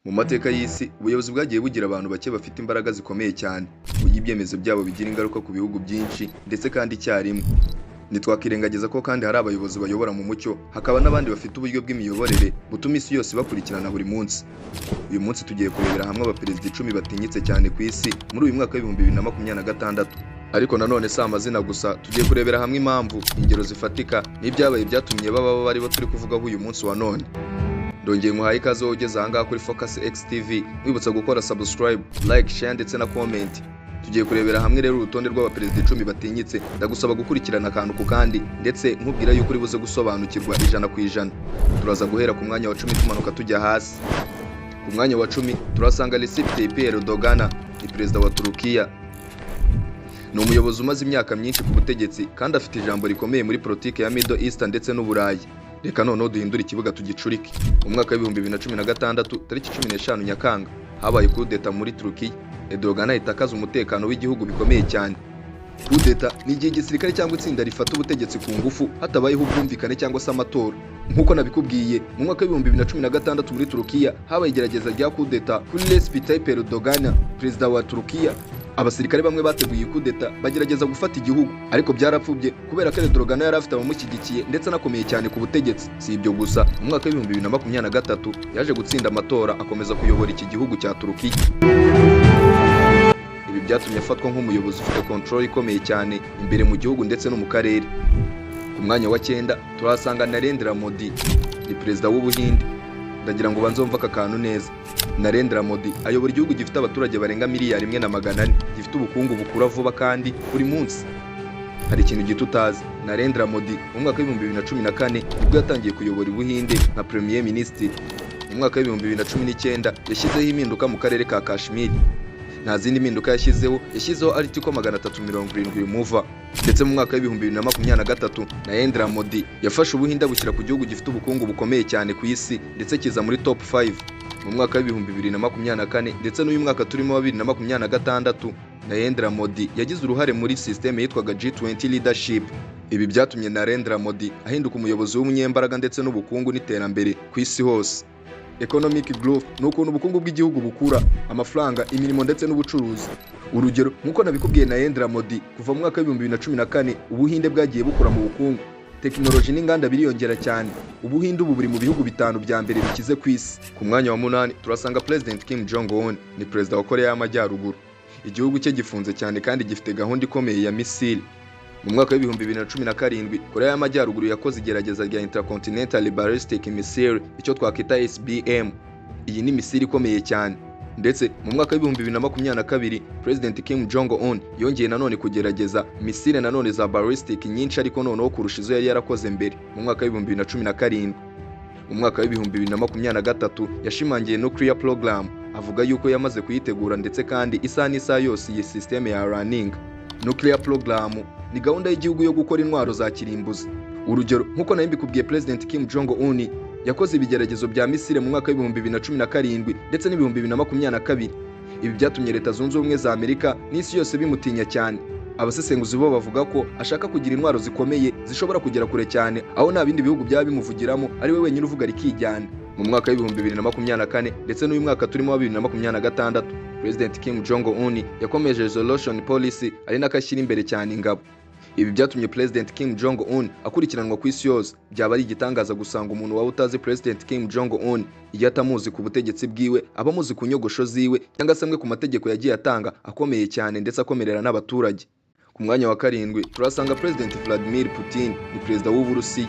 Mu mateka y'isi, ubuyobozi bwagiye bugira abantu bake bafite imbaraga zikomeye cyane, burya ibyemezo byabo bigira ingaruka ku bihugu byinshi ndetse kandi icyarimwe. Ntitwakirengagiza ko kandi hari abayobozi bayobora mu mucyo, hakaba n'abandi bafite uburyo bw'imiyoborere butuma isi yose bakurikirana buri munsi. Uyu munsi tugiye kurebera hamwe abaperezida 10 batinyitse cyane ku isi muri uyu mwaka wa 2026. Ariko nanone si amazina gusa, tugiye kurebera hamwe impamvu, ingero zifatika n'ibyabaye byatumye baba bari bo turi kuvugaho uyu munsi wa none. Ndongeye muhaye ikaze wowe ugeze ahangaha kuri Focus X TV, wibutsa gukora subscribe, like, share ndetse na comment. Tugiye kurebera hamwe rero urutonde rw'abaperezida 10 batinyitse, ndagusaba gukurikirana akantu ku kandi ndetse nkubwira yuko uri buze gusobanukirwa 100%. Turaza guhera ku mwanya wa 10 tumanuka tujya hasi. Ku mwanya wa 10 turasanga Recep Tayyip Erdogan, ni perezida wa Turukiya. Ni umuyobozi umaze imyaka myinshi ku butegetsi kandi afite ijambo rikomeye muri politiki ya Middle East ndetse n'Uburayi. Reka noneho duhindura ikibuga tugicurike. Mu mwaka wa 2016 tariki 15 Nyakanga habaye kudeta muri Turukiya. Erdogan ahita akaza umutekano w'igihugu bikomeye cyane. Kudeta ni igihe igisirikare cyangwa itsinda rifata ubutegetsi ku ngufu hatabayeho ubwumvikane cyangwa se amatora. Nkuko nabikubwiye, mu mwaka wa 2016 muri Turukiya habaye igerageza rya kudeta kuri Recep Tayyip Erdogan, perezida wa Turukiya. Abasirikare bamwe bateguye kudeta bagerageza gufata igihugu, ariko byarapfubye kubera ko Erdogan yari afite abamushyigikiye ndetse anakomeye cyane ku butegetsi. Si ibyo gusa, mu mwaka wa 2023 yaje gutsinda amatora akomeza kuyobora iki gihugu cya Turukiya. Ibi byatumye afatwa nk'umuyobozi ufite control ikomeye cyane imbere mu gihugu ndetse no mu karere. Ku mwanya wa 9 turahasanga Narendra Modi, ni perezida w'Ubuhinde. Ndagira ngo banze umva aka kantu neza. Narendra Modi ayobora igihugu gifite abaturage barenga 1,400,000, gifite ubukungu bukura vuba kandi buri munsi. Hari ikintu gito utazi, Narendra Modi mu mwaka wa 2014 nibwo yatangiye kuyobora Ubuhinde nka Premier Minister. Mu mwaka wa 2019 yashyizeho impinduka mu karere ka Kashmir. Nta zindi mpinduka yashyizeho article 370 remover. Ndetse mu mwaka wa 2023 Narendra Modi yafashe Ubuhinde bushyira ku gihugu gifite ubukungu bukomeye cyane ku isi ndetse kiza muri top 5. Mu mwaka wa 2024 ndetse n'uyu mwaka turimo wa 2026 Narendra Modi yagize uruhare muri system yitwaga G20 leadership. Ibi byatumye Narendra Modi ahinduka umuyobozi w'umunyembaraga ndetse n'ubukungu n'iterambere ku isi hose. Economic growth ni ukuntu ubukungu bw'igihugu bukura, amafaranga, imirimo ndetse n'ubucuruzi. Urugero, nkuko nabikubwiye, Narendra Modi kuva mu mwaka wa 2014 Ubuhinde bwagiye bukura mu bukungu, tekinoloji n'inganda biriyongera cyane. Ubuhinde ubu buri mu bihugu 5 bya mbere bikize ku isi. Ku mwanya wa 8 turasanga President Kim Jong-un, ni perezida wa Korea y'Amajyaruguru. Igihugu cye gifunze cyane kandi gifite gahunda ikomeye ya missile. Mu mwaka wa 2017 Korea y'Amajyaruguru yakoze igerageza rya Intercontinental Ballistic Missile, icyo twakita SBM. Iyi ni missile ikomeye cyane. Ndetse mu mwaka wa 2022 President Kim Jong-un yongeye nanone kugerageza missile nanone za ballistic nyinshi, ariko noneho kurusha izo yari yarakoze mbere mu mwaka wa 2017. Mu mwaka wa 2023 yashimangiye nuclear program, avuga yuko yamaze kuyitegura ndetse kandi isaha n'isaha yose iyi system ya running. Nuclear program ni gahunda y'igihugu yo gukora intwaro za kirimbuzi. Urugero, nkuko nayo mbikubwiye, President Kim Jong-un yakoze ibigeragezo bya missile mu mwaka wa 2017 ndetse n' 2022. Ibi byatumye Leta Zunze Ubumwe za Amerika n'isi yose bimutinya cyane. Abasesenguzi bo bavuga ko ashaka kugira intwaro zikomeye zishobora kugera kure cyane, aho nta bindi bihugu byaba bimuvugiramo, ari we wenyine uvuga rikijyana. Mu mwaka wa 2024 ndetse n'uyu mwaka turimo wa 2026 President Kim Jong-un yakomeje resolution policy, ari nakashyira imbere cyane ingabo. Ibi byatumye President Kim Jong-un akurikiranwa ku isi yose. Byaba ari igitangaza gusanga umuntu wawe utazi President Kim Jong-un iyo atamuzi ku butegetsi bwiwe, abamuzi ku nyogosho ziwe cyangwa se amwe ku mategeko yagiye atanga akomeye cyane ndetse akomerera n'abaturage. Ku mwanya wa 7 turasanga President Vladimir Putin, ni perezida w'Uburusiya.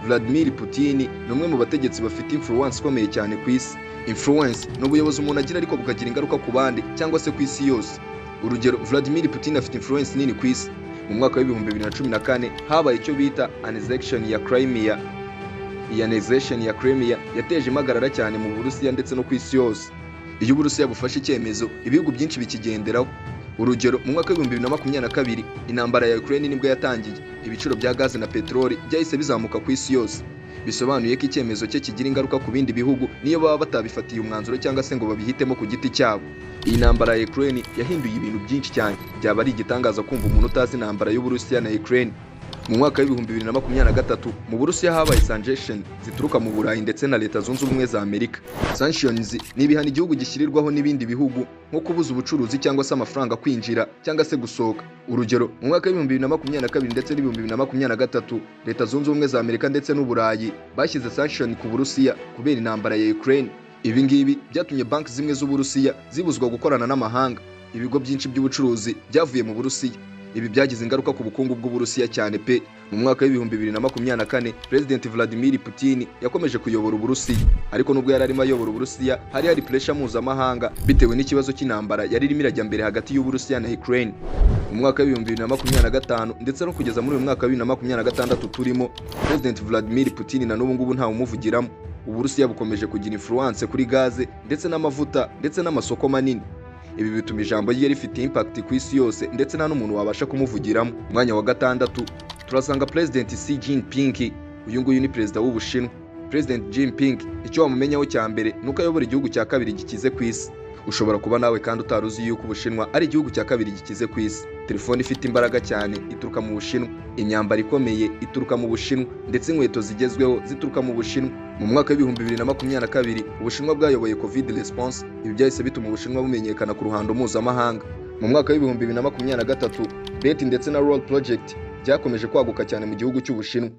Vladimir Putin ni umwe mu bategetsi bafite influence ikomeye cyane ku isi. Influence ni ubuyobozi umuntu agira ariko bukagira ingaruka ku bandi cyangwa se ku isi yose. Urugero, Vladimir Putin afite influence nini ku isi. Mu mwaka wa 2014 habaye icyo bita annexation ya Crimea. Iyi annexation ya Crimea yateje impagarara cyane mu Burusiya ndetse no ku isi yose. Iyo Uburusiya bufashe icyemezo, ibihugu byinshi bikigenderaho. Urugero, mu mwaka wa 2022 intambara ya Ukraine nibwo yatangiye. Ibiciro bya gaze na peteroli byahise bizamuka ku isi yose. Bisobanuye ko icyemezo cye kigira ingaruka ku bindi bihugu niyo baba batabifatiye umwanzuro cyangwa se ngo babihitemo ku giti cyabo. Iyi ntambara ya Ukraine yahinduye ibintu byinshi cyane. Byaba ari igitangaza kumva umuntu utazi intambara y'Uburusiya na Ukraine. Mu mwaka w'ibihumbi 2023 mu Burusiya habaye sanctions zituruka mu Burayi ndetse na Leta Zunze Ubumwe za Amerika. Sanctions ni ibihano igihugu gishyirirwaho n'ibindi bihugu nko kubuza ubucuruzi cyangwa se amafaranga kwinjira cyangwa se gusohoka. Urugero, mu mwaka w'ibihumbi 2022 ndetse n'ibihumbi 2023 Leta Zunze Ubumwe za Amerika ndetse n'Uburayi bashyize sanctions ku Burusiya kubera intambara ya Ukraine. Ibi ngibi byatumye banki zimwe z'Uburusiya zibuzwa gukorana n'amahanga. Ibigo byinshi by'ubucuruzi byavuye mu Burusiya. Ibi byagize ingaruka ku bukungu bw'Uburusiya cyane pe. Mu mwaka w'ibihumbi 2024 President Vladimir Putin yakomeje kuyobora Uburusiya, ariko nubwo yari arimo ayobora Uburusiya hari hari pressure mpuzamahanga bitewe n'ikibazo cy'intambara yari irimo irajya mbere hagati y'Uburusiya na Ukraine. Mu mwaka w'ibihumbi 2025 ndetse no kugeza muri uyu mwaka wa 2026 turimo, President Vladimir Putin na n'ubu ngubu ntawe umuvugiramo. Uburusiya bukomeje kugira influence kuri gaze ndetse n'amavuta ndetse n'amasoko manini. Ibi bituma ijambo rye rifite impact ku isi yose ndetse nta n'umuntu wabasha kumuvugiramo. Mwanya wa gatandatu turasanga President Xi Jinping. Uyu nguyu ni perezida w'Ubushinwa. President Jinping icyo wamumenyaho cya mbere nuko ayobora igihugu cya kabiri gikize ku isi. Ushobora kuba nawe kandi utaruzi yuko Ubushinwa ari igihugu cya kabiri gikize ku isi. Telefone ifite imbaraga cyane ituruka mu Bushinwa, imyambaro ikomeye ituruka mu Bushinwa, ndetse inkweto zigezweho zituruka mu Bushinwa. Mu mwaka w'ibihumbi 2022 Ubushinwa bwayoboye COVID response. Ibi byahise bituma Ubushinwa bumenyekana ku ruhando mpuzamahanga. Mu mwaka w'ibihumbi 2023 BET ndetse na Roll Project byakomeje kwaguka cyane mu gihugu cy'Ubushinwa.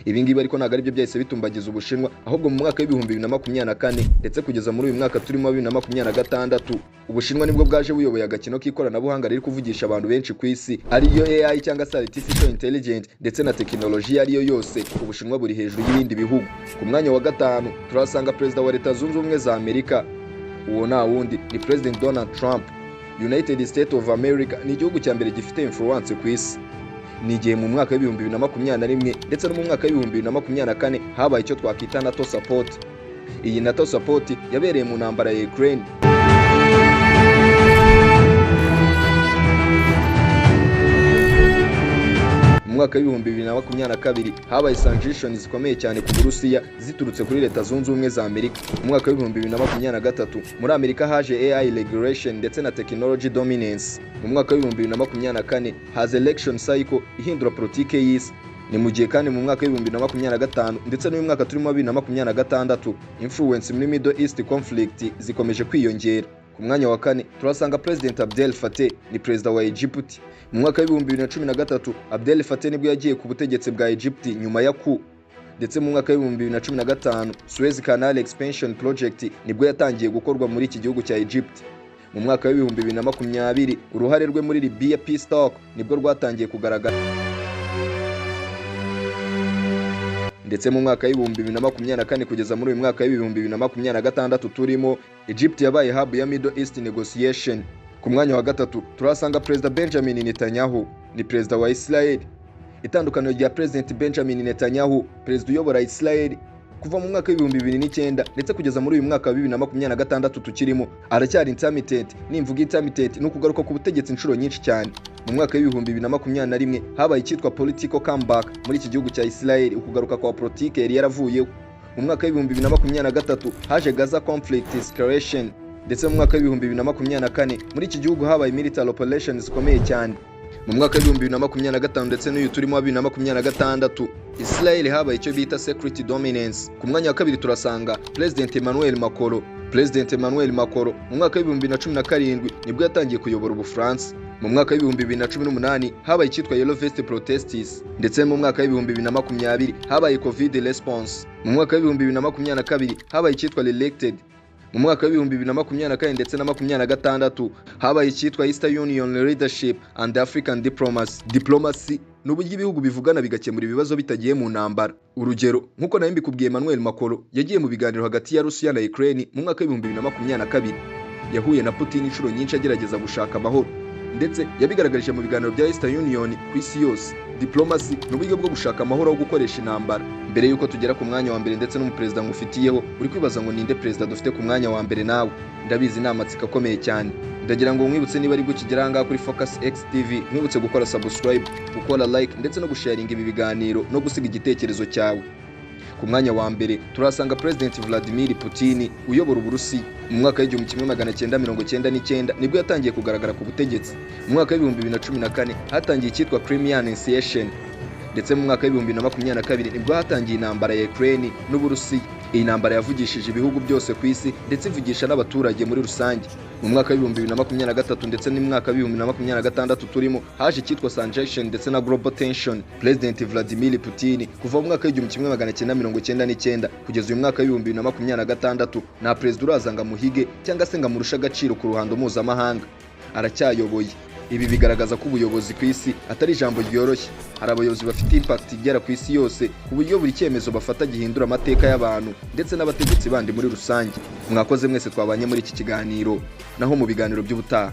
Ibi ngibi ariko ntabwo ari byo byahise bitumbagiza Ubushinwa, ahubwo mu mwaka w'ibihumbi 2024 ndetse kugeza muri uyu mwaka turimo 2026 Ubushinwa nibwo bwaje buyoboye agakino k'ikoranabuhanga riri kuvugisha abantu benshi ku isi, ariyo AI cyangwa se artificial intelligence ndetse na tekinoloji ariyo yose. Ubushinwa buri hejuru y'ibindi bihugu. Ku mwanya wa gatanu turasanga perezida wa Leta Zunze Ubumwe za Amerika. Uwo nta wundi ni President Donald Trump. United States of America ni igihugu cya mbere gifite influence ku isi. Ni igihe mu mwaka w'ibihumbi 2021 ndetse no mu mwaka w'ibihumbi 2024 habaye icyo twakwita NATO support. Iyi NATO support yabereye mu ntambara ya Ukraine. Mu mwaka w'ibihumbi 2022 habaye sanctions zikomeye cyane ku Burusiya ziturutse kuri Leta Zunze Ubumwe za Amerika. Mu mwaka w'ibihumbi 2023 muri Amerika haje AI regulation ndetse na technology dominance. Mu mwaka w'ibihumbi 2024 haza election cycle ihindura politike y'isi. Ni mu gihe kandi mu mwaka w'ibihumbi 2025 ndetse n'uyu mwaka turimo 2026 influence muri Middle East conflict zikomeje kwiyongera. Ku mwanya wa kane turasanga President Abdel Fattah, ni perezida wa Egypt. Mu mwaka w'ibihumbi 2013 Abdel Fattah nibwo yagiye ku butegetsi bwa Egypt nyuma ya coup. Ndetse mu mwaka w'ibihumbi 2015 Suez Canal Expansion Project nibwo yatangiye gukorwa muri iki gihugu cya Egypt. Mu mwaka w'ibihumbi 2020 uruhare rwe muri Libya peace talk nibwo rwatangiye kugaragara. Ndetse mu mwaka w'ibihumbi 2024 kugeza muri uyu mwaka w'ibihumbi 2026 turimo, Egypt yabaye hub ya Middle East negotiation. Ku mwanya wa gatatu turasanga Perezida Benjamin Netanyahu, ni perezida wa Israel. Itandukaniro rya President Benjamin Netanyahu, perezida uyobora Israel kuva mu mwaka w'ibihumbi 2009 ndetse kugeza muri uyu mwaka wa 2026 tukirimo, aracyari intermittent. Nimvuga intermittent ni ukugaruka ku butegetsi inshuro nyinshi cyane. Mu mwaka w'ibihumbi 2021 habaye icyitwa political comeback muri iki gihugu cya Israel, ukugaruka kwa politike yari yaravuyeho. Mu mwaka w'ibihumbi 2023 haje Gaza conflict escalation. Ndetse mu mwaka w'ibihumbi 2024 muri iki gihugu habaye military operations zikomeye cyane. Mu mwaka w'ibihumbi 2025 ndetse n'uyu turimo 2026 Israel habaye icyo bita security dominance. Ku mwanya wa kabiri turasanga President Emmanuel Macron. President Emmanuel Macron mu mwaka w'ibihumbi 2017 nibwo yatangiye kuyobora Ubufaransa. Mu mwaka w'ibihumbi 2018 habaye icyitwa Yellow Vest protests. Ndetse mu mwaka w'ibihumbi 2020 habaye COVID response. Mu mwaka w'ibihumbi 2022 habaye icyitwa elected. Mu mwaka w'ibihumbi 2024 ndetse na 2026 habaye icyitwa Eastern Union Leadership and African Diplomacy. Diplomacy ni uburyo ibihugu bivugana bigakemura ibibazo bitagiye mu ntambara. Urugero, nkuko nawe mbikubwiye, Emmanuel Macron yagiye mu biganiro hagati ya Ruswa na Ukraine mu mwaka w'ibihumbi 2022. Yahuye na Putin inshuro nyinshi agerageza gushaka amahoro, ndetse yabigaragarije mu biganiro bya Eastern Union ku isi yose. Diplomacy ni uburyo bwo gushaka amahoro wo gukoresha intambara. Mbere yuko tugera ku mwanya wa mbere ndetse n'umuperezida ngufitiyeho, uri kwibaza ngo ninde perezida dufite ku mwanya wa mbere nawe? Ndabizi ni amatsiko akomeye cyane. Ndagira ngo mwibutse niba ari gukigera ngaha kuri Focus X TV, mwibutse gukora subscribe, gukora like ndetse no gusharinga ibi biganiro no gusiga igitekerezo cyawe. Ku mwanya wa mbere turasanga President Vladimir Putin uyobora Uburusiya. Mu mwaka w'igihumbi 1999 nibwo yatangiye kugaragara ku butegetsi. Mu mwaka w'ibihumbi 2014 hatangiye icyitwa Crimea Annexation. ndetse mu mwaka wa 2022 nibwo hatangiye intambara ya Ukraine n'Uburusiya. Iyi ntambara yavugishije ibihugu byose ku isi ndetse ivugisha n'abaturage muri rusange. Mu mwaka wa 2023 ndetse n'umwaka wa 2026 turimo haje cyitwa Sanction ndetse na Global Tension. President Vladimir Putin kuva mu mwaka wa 1999 kugeza uyu mwaka wa 2026 nta president urazanga muhige cyangwa se ngamurusha agaciro ku ruhando mpuzamahanga. Aracyayoboye. Ibi bigaragaza ko ubuyobozi ku isi atari ijambo ryoroshye. Hari abayobozi bafite impact igera ku isi yose ku buryo buri cyemezo bafata gihindura amateka y'abantu ndetse n'abategetsi bandi muri rusange. Mwakoze mwese twabanye muri iki kiganiro, naho mu biganiro by'ubutaha.